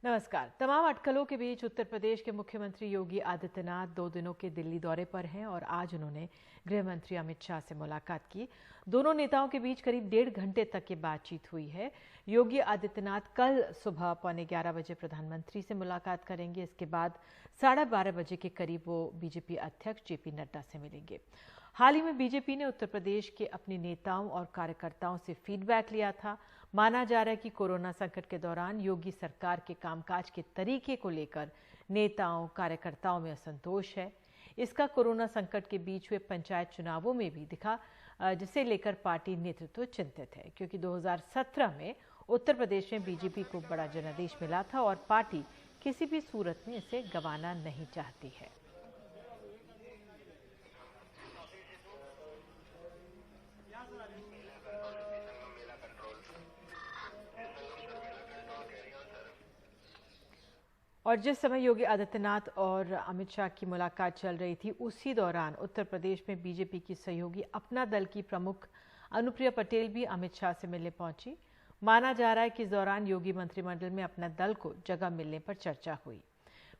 नमस्कार। तमाम अटकलों के बीच उत्तर प्रदेश के मुख्यमंत्री योगी आदित्यनाथ 2 दिनों के दिल्ली दौरे पर हैं और आज उन्होंने गृह मंत्री अमित शाह से मुलाकात की। दोनों नेताओं के बीच करीब 1.5 घंटे तक की बातचीत हुई है। योगी आदित्यनाथ कल सुबह 11:15 बजे प्रधानमंत्री से मुलाकात करेंगे। इसके बाद 12:30 बजे के करीब वो बीजेपी अध्यक्ष जेपी नड्डा से मिलेंगे। हाल ही में बीजेपी ने उत्तर प्रदेश के अपने नेताओं और कार्यकर्ताओं से फीडबैक लिया था। माना जा रहा है कि कोरोना संकट के दौरान योगी सरकार के कामकाज के तरीके को लेकर नेताओं कार्यकर्ताओं में असंतोष है। इसका कोरोना संकट के बीच हुए पंचायत चुनावों में भी दिखा, जिसे लेकर पार्टी नेतृत्व चिंतित है, क्योंकि 2017 में उत्तर प्रदेश में बीजेपी को बड़ा जनादेश मिला था और पार्टी किसी भी सूरत में इसे गंवाना नहीं चाहती है। और जिस समय योगी आदित्यनाथ और अमित शाह की मुलाकात चल रही थी, उसी दौरान उत्तर प्रदेश में बीजेपी की सहयोगी अपना दल की प्रमुख अनुप्रिया पटेल भी अमित शाह से मिलने पहुंची। माना जा रहा है कि इस दौरान योगी मंत्रिमंडल में अपना दल को जगह मिलने पर चर्चा हुई।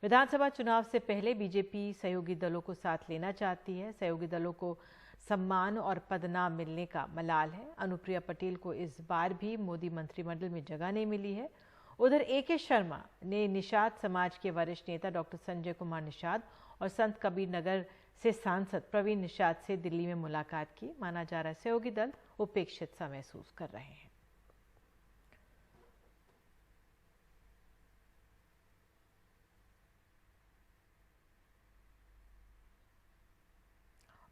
विधानसभा चुनाव से पहले बीजेपी सहयोगी दलों को साथ लेना चाहती है। सहयोगी दलों को सम्मान और पदनाम मिलने का मलाल है। अनुप्रिया पटेल को इस बार भी मोदी मंत्रिमंडल में जगह नहीं मिली है। उधर ए.के. शर्मा ने निषाद समाज के वरिष्ठ नेता डॉक्टर संजय कुमार निषाद और संत कबीर नगर से सांसद प्रवीण निषाद से दिल्ली में मुलाकात की। माना जा रहा है सहयोगी दल उपेक्षित सा महसूस कर रहे हैं।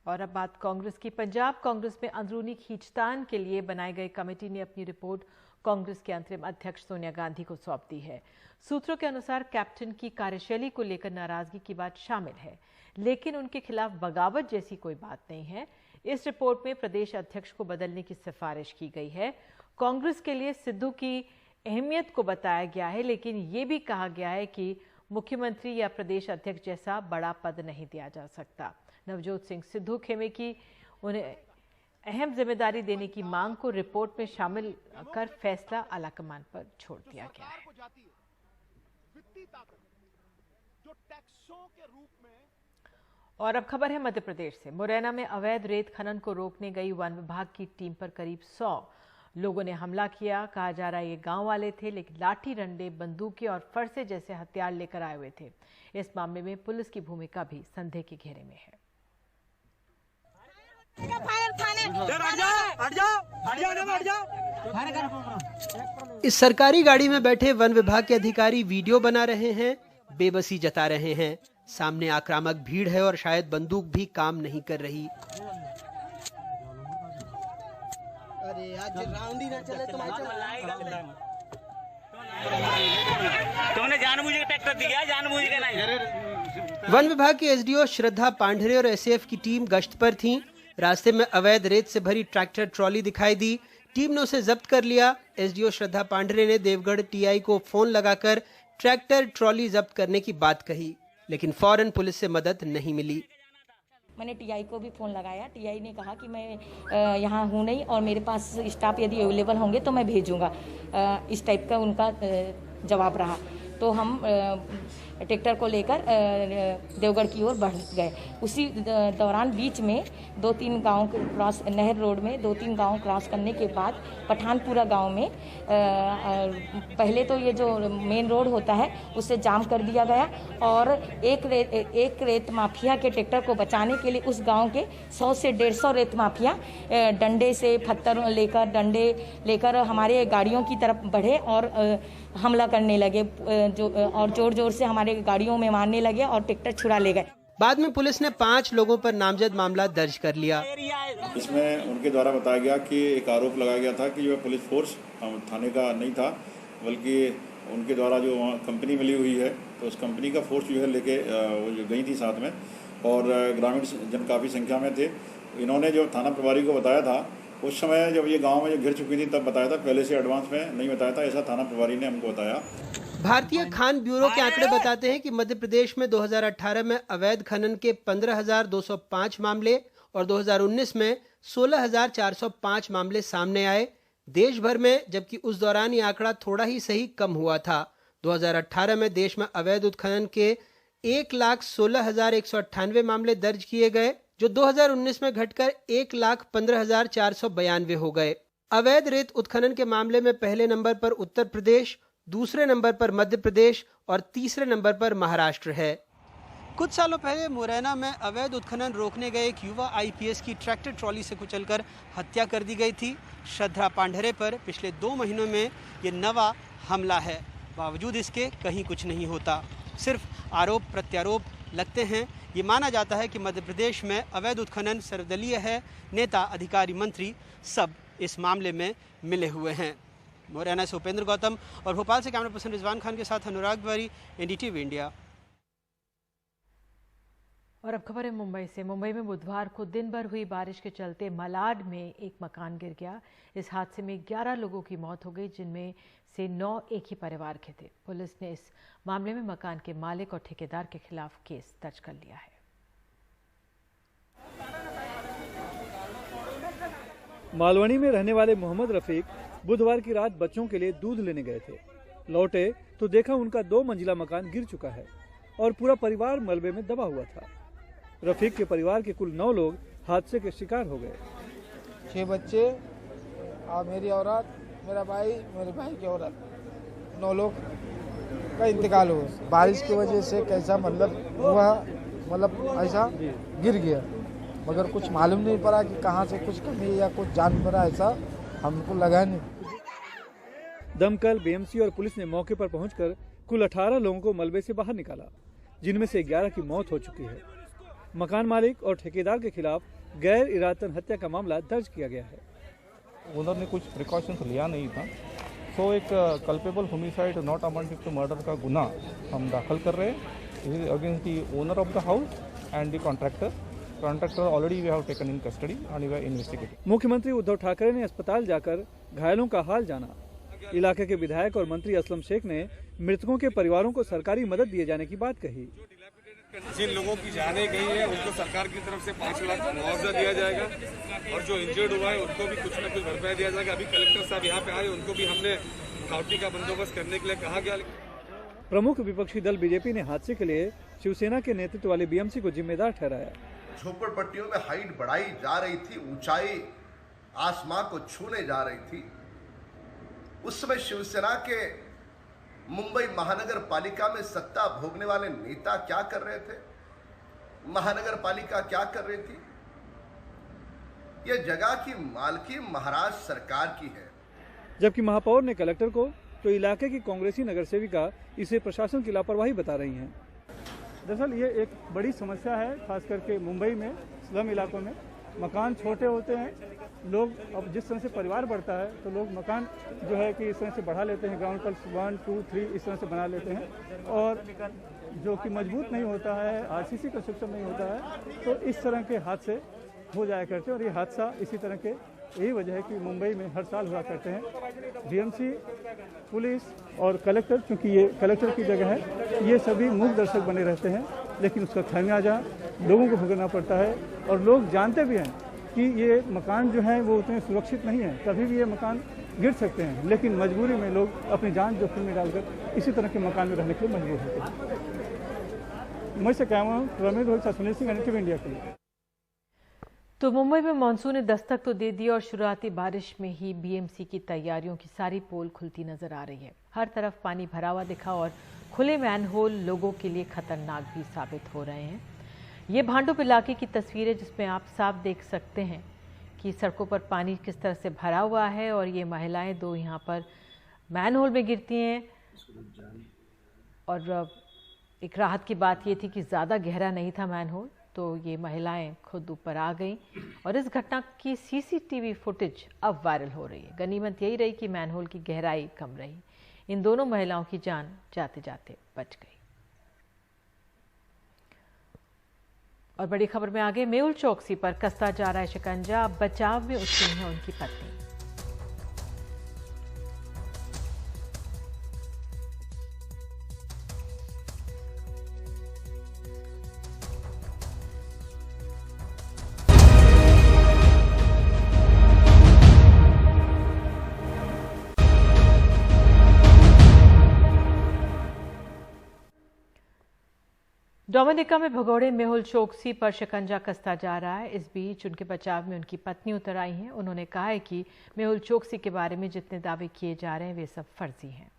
और अब बात कांग्रेस की। पंजाब कांग्रेस में अंदरूनी खींचतान के लिए बनाई गई कमेटी ने अपनी रिपोर्ट कांग्रेस के अंतरिम अध्यक्ष सोनिया गांधी को सौंप दी है। सूत्रों के अनुसार कैप्टन की कार्यशैली को लेकर नाराजगी की बात शामिल है, लेकिन उनके खिलाफ बगावत जैसी कोई बात नहीं है। इस रिपोर्ट में प्रदेश अध्यक्ष को बदलने की सिफारिश की गई है। कांग्रेस के लिए सिद्धू की अहमियत को बताया गया है, लेकिन ये भी कहा गया है कि मुख्यमंत्री या प्रदेश अध्यक्ष जैसा बड़ा पद नहीं दिया जा सकता। नवजोत सिंह सिद्धू खेमे की उन्हें अहम जिम्मेदारी देने की मांग को रिपोर्ट में शामिल कर फैसला आलाकमान पर छोड़ दिया गया है। और अब खबर है मध्य प्रदेश से। मुरैना में अवैध रेत खनन को रोकने गई वन विभाग की टीम पर करीब 100 लोगों ने हमला किया। कहा जा रहा है ये गांव वाले थे, लेकिन लाठी डंडे, बंदूकें और फरसे जैसे हथियार लेकर आए हुए थे। इस मामले में पुलिस की भूमिका भी संदेह के घेरे में है। इस सरकारी गाड़ी में बैठे वन विभाग के अधिकारी वीडियो बना रहे हैं, बेबसी जता रहे हैं। सामने आक्रामक भीड़ है और शायद बंदूक भी काम नहीं कर रही। अरे आज राउंड ही ना चले तुमने जानबूझ के ट्रैक्टर दिया, जानबूझ के नहीं। वन विभाग के एसडीओ श्रद्धा पांढरे और एसएएफ की टीम गश्त पर थी। रास्ते में अवैध रेत से भरी ट्रैक्टर ट्रॉली दिखाई दी। टीम ने उसे जब्त कर लिया। एसडीओ श्रद्धा पांढरे ने देवगढ़ टीआई को फोन लगाकर ट्रैक्टर ट्रॉली जब्त करने की बात कही, लेकिन फौरन पुलिस से मदद नहीं मिली। मैंने टीआई को भी फ़ोन लगाया। टीआई ने कहा कि मैं यहाँ हूँ नहीं और मेरे पास स्टाफ यदि अवेलेबल होंगे तो मैं भेजूँगा। इस टाइप का उनका जवाब रहा। तो हम ट्रैक्टर को लेकर देवगढ़ की ओर बढ़ गए। उसी दौरान बीच में 2-3 गांव क्रॉस, नहर रोड में 2-3 गांव क्रॉस करने के बाद पठानपुरा गांव में पहले तो ये जो मेन रोड होता है उसे जाम कर दिया गया और एक रेत माफिया के ट्रैक्टर को बचाने के लिए उस गांव के 100 से 150 रेत माफिया डंडे से पत्थर लेकर, डंडे लेकर हमारे गाड़ियों की तरफ बढ़े और हमला करने लगे, और जोर जोर से हमारे गाड़ियों में मारने लगे और ट्रैक्टर छुड़ा ले गए। बाद में पुलिस ने 5 लोगों पर नामजद मामला दर्ज कर लिया। इसमें उनके द्वारा बताया गया कि एक आरोप लगाया गया था कि यह पुलिस फोर्स थाने का नहीं था, बल्कि उनके द्वारा जो वहाँ कंपनी मिली हुई है, तो उस कंपनी का फोर्स जो है लेके वो गई थी साथ में, और ग्रामीण जन काफ़ी संख्या में थे। इन्होंने जो थाना प्रभारी को बताया था उस समय जब ये गांव में जो घिर चुकी थी तब बताया था, पहले से एडवांस में नहीं बताया था, ऐसा थाना प्रभारी ने हमको बताया। भारतीय खान ब्यूरो के आंकड़े बताते हैं कि मध्य प्रदेश में 2018 में अवैध खनन के 15,205 मामले और 2019 में 16,405 मामले सामने आए। देश भर में जबकि उस दौरान ये आंकड़ा थोड़ा ही सही कम हुआ था। 2018 में देश में अवैध उत्खनन के 1,16,198 मामले दर्ज किए गए, जो 2019 में घटकर 1,15,492 हो गए। अवैध रेत उत्खनन के मामले में पहले नंबर पर उत्तर प्रदेश, दूसरे नंबर पर मध्य प्रदेश और तीसरे नंबर पर महाराष्ट्र है। कुछ सालों पहले मुरैना में अवैध उत्खनन रोकने गए एक युवा आईपीएस की ट्रैक्टर ट्रॉली से कुचलकर हत्या कर दी गई थी। श्रद्धा पांढरे पर पिछले 2 महीनों में ये नवा हमला है। बावजूद इसके कहीं कुछ नहीं होता, सिर्फ आरोप प्रत्यारोप लगते हैं। ये माना जाता है कि मध्य प्रदेश में अवैध उत्खनन सर्वदलीय है। नेता, अधिकारी, मंत्री सब इस मामले में मिले हुए हैं। मुरैना से उपेंद्र गौतम और भोपाल से कैमरा पर्सन रिजवान खान के साथ अनुराग द्वारी, एनडीटीवी इंडिया। और अब खबर है मुंबई से। मुंबई में बुधवार को दिन भर हुई बारिश के चलते मलाड में एक मकान गिर गया। इस हादसे में 11 लोगों की मौत हो गई, जिनमें से 9 एक ही परिवार के थे। पुलिस ने इस मामले में मकान के मालिक और ठेकेदार के खिलाफ केस दर्ज कर लिया है। मालवनी में रहने वाले मोहम्मद रफीक बुधवार की रात बच्चों के लिए दूध लेने गए थे। लौटे तो देखा उनका 2 मंजिला मकान गिर चुका है और पूरा परिवार मलबे में दबा हुआ था। रफीक के परिवार के कुल 9 लोग हादसे के शिकार हो गए। 6 बच्चे और मेरी औरत, मेरा भाई, मेरे भाई की औरत, 9 लोग का इंतकाल हुआ। बारिश की वजह से कैसा मतलब हुआ, मतलब ऐसा गिर गया, मगर कुछ मालूम नहीं पड़ा कि कहाँ से कुछ कमी या कुछ जान पड़ा, ऐसा हमको लगा नहीं। दमकल, बीएमसी और पुलिस ने मौके पर पहुंचकर कुल 18 लोगों को मलबे से बाहर निकाला, जिनमें से 11 की मौत हो चुकी है। मकान मालिक और ठेकेदार के खिलाफ गैर इरादतन हत्या का मामला दर्ज किया गया है। ओनर ने कुछ प्रिकॉशंस लिया नहीं था, तो एक culpable homicide not amounting to murder का गुना हम दाखिल कर रहे हैं against the owner of the house and the contractor already we have taken in custody and we are investigating. मुख्यमंत्री उद्धव ठाकरे ने अस्पताल जाकर घायलों का हाल जाना। इलाके के विधायक और मंत्री असलम शेख ने मृतकों के परिवारों को सरकारी मदद दिए जाने की बात कही। जिन लोगों की जाने गई है उनको सरकार की तरफ से 5 लाख मुआवजा दिया जाएगा और जो इंजर्ड हुआ है उनको भी कुछ न कुछ भरपाई दिया जाएगा। अभी कलेक्टर साहब यहाँ पे आए, उनको भी हमने काउंटी का बंदोबस्त करने के लिए कहा गया। प्रमुख विपक्षी दल बीजेपी ने हादसे के लिए शिवसेना के नेतृत्व वाले बीएमसी को जिम्मेदार ठहराया। झोपड़पट्टियों में हाइट बढ़ाई जा रही थी, ऊंचाई आसमान को छूने जा रही थी। उस समय शिवसेना के मुंबई महानगर पालिका में सत्ता भोगने वाले नेता क्या कर रहे थे, महानगर पालिका क्या कर रही थी? यह जगह की मालकी महाराष्ट्र सरकार की है। जबकि महापौर ने कलेक्टर को तो इलाके की कांग्रेसी नगर सेविका इसे प्रशासन की लापरवाही बता रही हैं। दरअसल ये एक बड़ी समस्या है, खास करके मुंबई में स्लम इलाकों में मकान छोटे होते हैं। लोग अब जिस तरह से परिवार बढ़ता है तो लोग मकान जो है कि इस तरह से बढ़ा लेते हैं, ग्राउंड पर 1, 2, 3 इस तरह से बना लेते हैं और जो कि मजबूत नहीं होता है, आरसीसी का सिस्टम नहीं होता है, तो इस तरह के हादसे हो जाया करते हैं। और ये हादसा इसी तरह के यही वजह है कि मुंबई में हर साल हुआ करते हैं। बीएमसी, पुलिस और कलेक्टर, चूँकि ये कलेक्टर की जगह है, ये सभी मूक दर्शक बने रहते हैं, लेकिन उसका खामियाजा लोगों को भुगतना पड़ता है। और लोग जानते भी हैं कि ये मकान जो है वो उतने सुरक्षित नहीं है, कभी भी ये मकान गिर सकते हैं, लेकिन मजबूरी में लोग अपनी जान जोखिम में डालकर इसी तरह के मकान में रहने के लिए मजबूर होते हैं। मैं से camera Ramesh Rohit Sunil Singh, NDTV India के लिए। तो मुंबई में मानसून ने दस्तक तो दे दी और शुरुआती बारिश में ही बीएमसी की तैयारियों की सारी पोल खुलती नजर आ रही है। हर तरफ पानी भरा हुआ दिखा और खुले मैनहोल लोगों के लिए खतरनाक भी साबित हो रहे हैं। ये भांडुप इलाके की तस्वीरें, जिसमें आप साफ देख सकते हैं कि सड़कों पर पानी किस तरह से भरा हुआ है और ये महिलाएं 2 यहाँ पर मैनहोल में गिरती हैं। और एक राहत की बात ये थी कि ज़्यादा गहरा नहीं था मैनहोल, तो ये महिलाएं खुद ऊपर आ गईं और इस घटना की सीसीटीवी फुटेज अब वायरल हो रही है। गनीमत यही रही कि मैनहोल की गहराई कम रही। इन दोनों महिलाओं की जान जाते जाते बच गई। और बड़ी खबर में आगे, मेहुल चौकसी पर कसता जा रहा है शिकंजा, अब बचाव में उतरी है उनकी पत्नी। डोमिनिका में भगोड़े मेहुल चोकसी पर शिकंजा कसता जा रहा है। इस बीच उनके बचाव में उनकी पत्नी उतर आई हैं। उन्होंने कहा है कि मेहुल चोकसी के बारे में जितने दावे किए जा रहे हैं वे सब फर्जी हैं।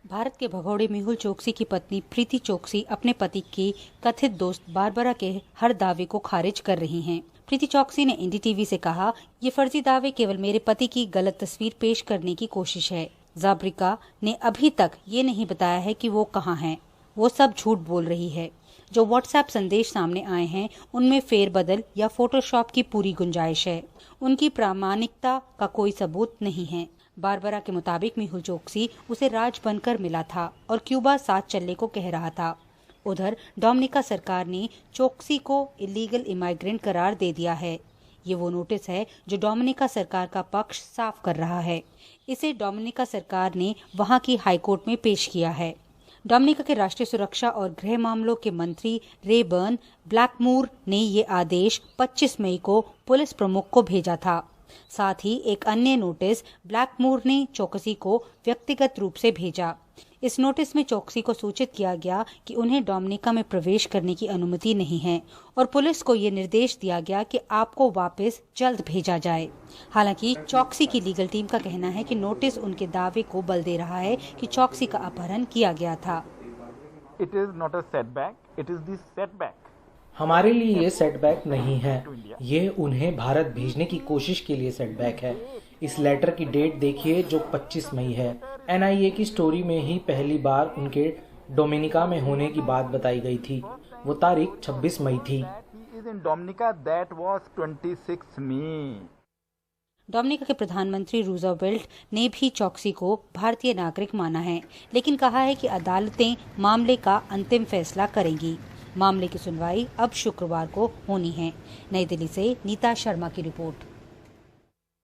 भारत के भगोड़े मेहुल चोकसी की पत्नी प्रीति चोकसी अपने पति की कथित दोस्त बारबरा के हर दावे को खारिज कर रही हैं। प्रीति चोकसी ने एनडीटीवी से कहा, ये फर्जी दावे केवल मेरे पति की गलत तस्वीर पेश करने की कोशिश है। जाब्रिका ने अभी तक ये नहीं बताया है कि वो कहाँ हैं। वो सब झूठ बोल रही है। जो व्हाट्सएप संदेश सामने आए हैं उनमें फेरबदल या फोटोशॉप की पूरी गुंजाइश है। उनकी प्रामाणिकता का कोई सबूत नहीं है। बारबरा के मुताबिक मेहुल चोकसी उसे राज बनकर मिला था और क्यूबा साथ चलने को कह रहा था। उधर डोमिनिका सरकार ने चोकसी को इलीगल इमाइग्रेंट करार दे दिया है। ये वो नोटिस है जो डोमिनिका सरकार का पक्ष साफ कर रहा है। इसे डोमिनिका सरकार ने वहां की हाईकोर्ट में पेश किया है। डोमिनिका के राष्ट्रीय सुरक्षा और गृह मामलों के मंत्री रेबर्न ब्लैकमूर ने ये आदेश 25 मई को पुलिस प्रमुख को भेजा था। साथ ही एक अन्य नोटिस ब्लैकमूर ने चोकसी को व्यक्तिगत रूप से भेजा। इस नोटिस में चोकसी को सूचित किया गया कि उन्हें डोमिनिका में प्रवेश करने की अनुमति नहीं है और पुलिस को ये निर्देश दिया गया कि आपको वापस जल्द भेजा जाए। हालांकि चोकसी की लीगल टीम का कहना है कि नोटिस उनके दावे को बल दे रहा है कि चोकसी का अपहरण किया गया था। It is not a setback, it is the setback. हमारे लिए ये सेटबैक नहीं है, ये उन्हें भारत भेजने की कोशिश के लिए सेटबैक है। इस लेटर की डेट देखिए जो 25 मई है। एनआईए की स्टोरी में ही पहली बार उनके डोमिनिका में होने की बात बताई गई थी। वो तारीख 26 मई थी। डोमिनिका के प्रधानमंत्री रूजवेल्ट ने भी चोकसी को भारतीय नागरिक माना है, लेकिन कहा है कि अदालतें मामले का अंतिम फैसला करेंगी। मामले की सुनवाई अब शुक्रवार को होनी है। नई दिल्ली से नीता शर्मा की रिपोर्ट।